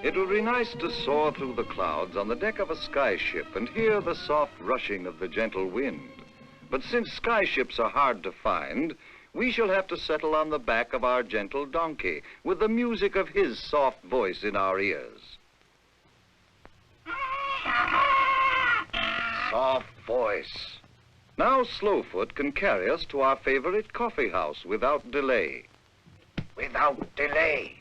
It would be nice to soar through the clouds on the deck of a skyship and hear the soft rushing of the gentle wind. But since skyships are hard to find, we shall have to settle on the back of our gentle donkey with the music of his soft voice in our ears. Soft voice. Now Slowfoot can carry us to our favorite coffee house without delay. Without delay.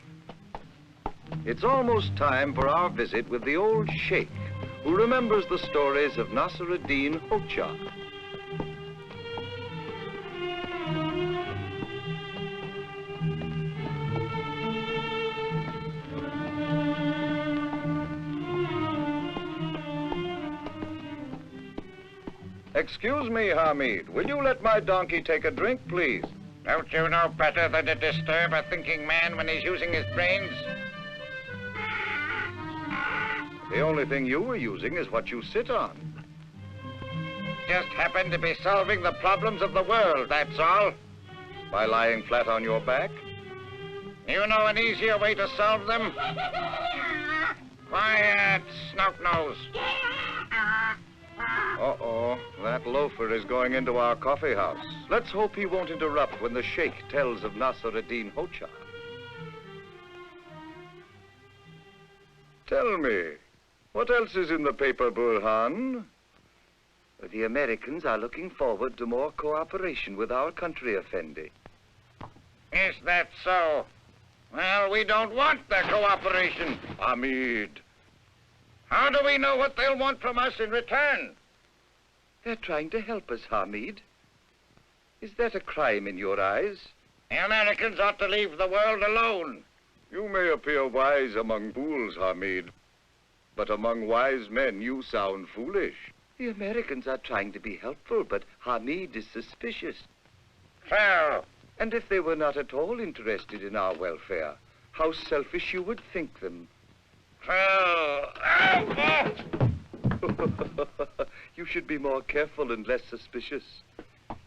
It's almost time for our visit with the old sheikh, who remembers the stories of Nasr-ed-din Hodja. Excuse me, Hamid. Will you let my donkey take a drink, please? Don't you know better than to disturb a thinking man when he's using his brains? The only thing you were using is what you sit on. Just happened to be solving the problems of the world, that's all. By lying flat on your back? You know an easier way to solve them? Quiet, Snout-Nose. Uh-oh, that loafer is going into our coffee house. Let's hope he won't interrupt when the sheikh tells of Nasr-ed-din Hodja. Tell me, what else is in the paper, Burhan? The Americans are looking forward to more cooperation with our country, Effendi. Is that so? Well, we don't want their cooperation. Hamid. How do we know what they'll want from us in return? They're trying to help us, Hamid. Is that a crime in your eyes? The Americans ought to leave the world alone. You may appear wise among fools, Hamid, but among wise men you sound foolish. The Americans are trying to be helpful, but Hamid is suspicious. Well, and if they were not at all interested in our welfare, how selfish you would think them. Well, You should be more careful and less suspicious.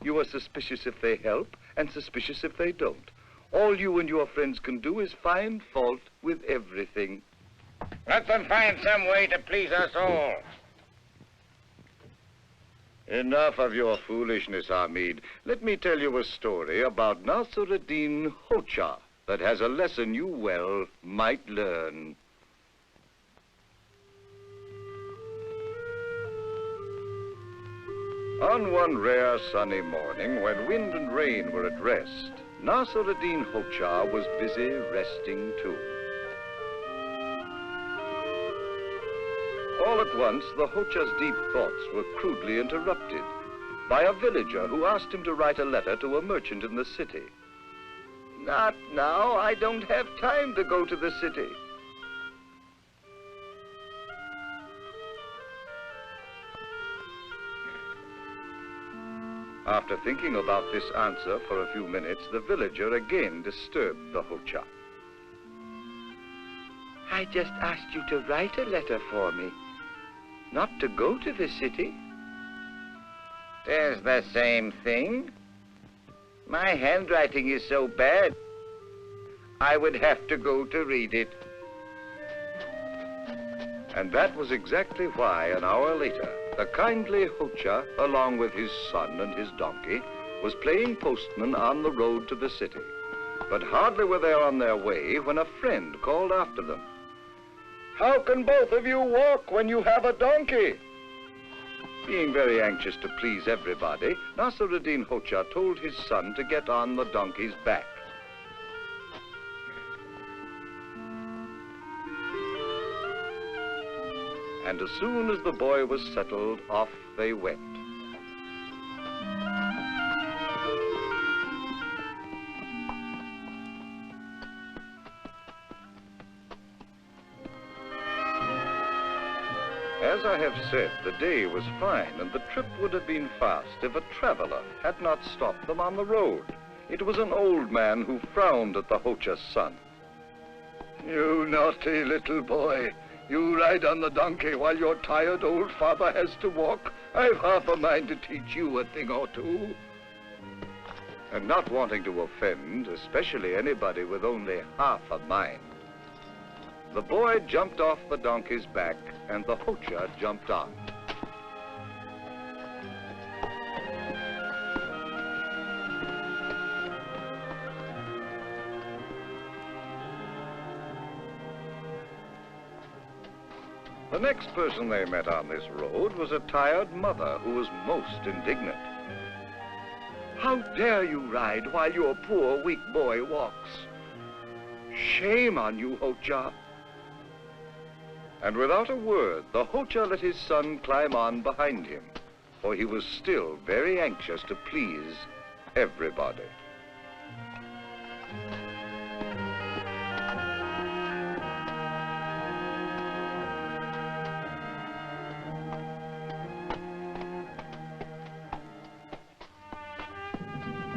You are suspicious if they help, and suspicious if they don't. All you and your friends can do is find fault with everything. Let them find some way to please us all. Enough of your foolishness, Hamid. Let me tell you a story about Nasr-ed-din Hodja that has a lesson you well might learn. On one rare sunny morning, when wind and rain were at rest, Nasr-ed-din Hodja was busy resting too. All at once, the Hodja's deep thoughts were crudely interrupted by a villager who asked him to write a letter to a merchant in the city. Not now. I don't have time to go to the city. After thinking about this answer for a few minutes, the villager again disturbed the Hodja. I just asked you to write a letter for me, not to go to the city. 'Tis the same thing. My handwriting is so bad, I would have to go to read it. And that was exactly why, an hour later, the kindly Hodja, along with his son and his donkey, was playing postman on the road to the city. But hardly were they on their way when a friend called after them. How can both of you walk when you have a donkey? Being very anxious to please everybody, Nasr-ed-din Hodja told his son to get on the donkey's back. And as soon as the boy was settled, off they went. As I have said, the day was fine, and the trip would have been fast if a traveler had not stopped them on the road. It was an old man who frowned at the Hodja's son. You naughty little boy. You ride on the donkey while your tired old father has to walk. I've half a mind to teach you a thing or two. And not wanting to offend, especially anybody with only half a mind, The boy jumped off the donkey's back, and the Hodja jumped on. The next person they met on this road was a tired mother who was most indignant. "How dare you ride while your poor weak boy walks? Shame on you, Hodja." And without a word, the Hodja let his son climb on behind him, for he was still very anxious to please everybody.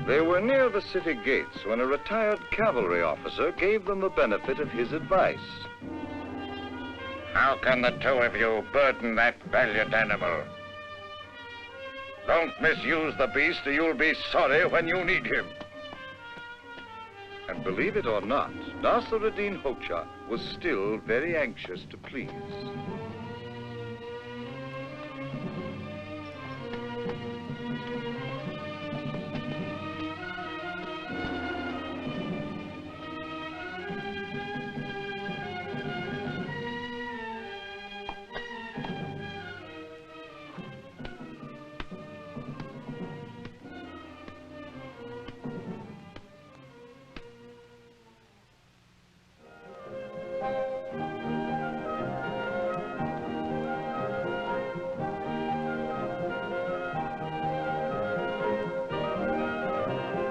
They were near the city gates when a retired cavalry officer gave them the benefit of his advice. How can the two of you burden that valiant animal? Don't misuse the beast or you'll be sorry when you need him. And believe it or not, Nasr-ed-din Hodja was still very anxious to please.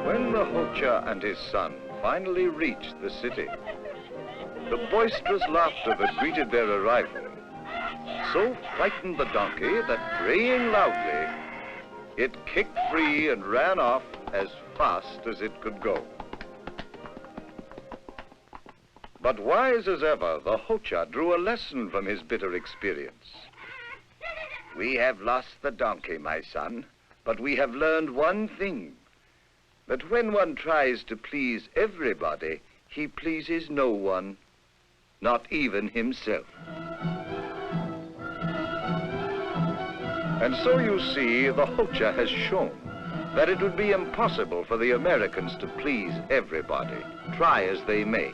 When the Hodja and his son finally reached the city, the boisterous laughter that greeted their arrival so frightened the donkey that, braying loudly, it kicked free and ran off as fast as it could go. But wise as ever, the Hodja drew a lesson from his bitter experience. "We have lost the donkey, my son, but we have learned one thing, that when one tries to please everybody, he pleases no one, not even himself." And so you see, the Hodja has shown that it would be impossible for the Americans to please everybody, try as they may.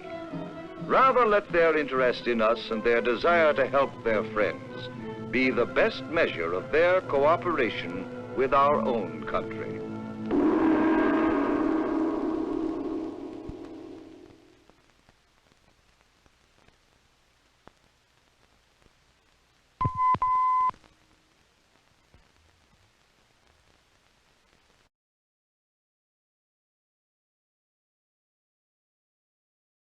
Rather let their interest in us and their desire to help their friends be the best measure of their cooperation with our own country.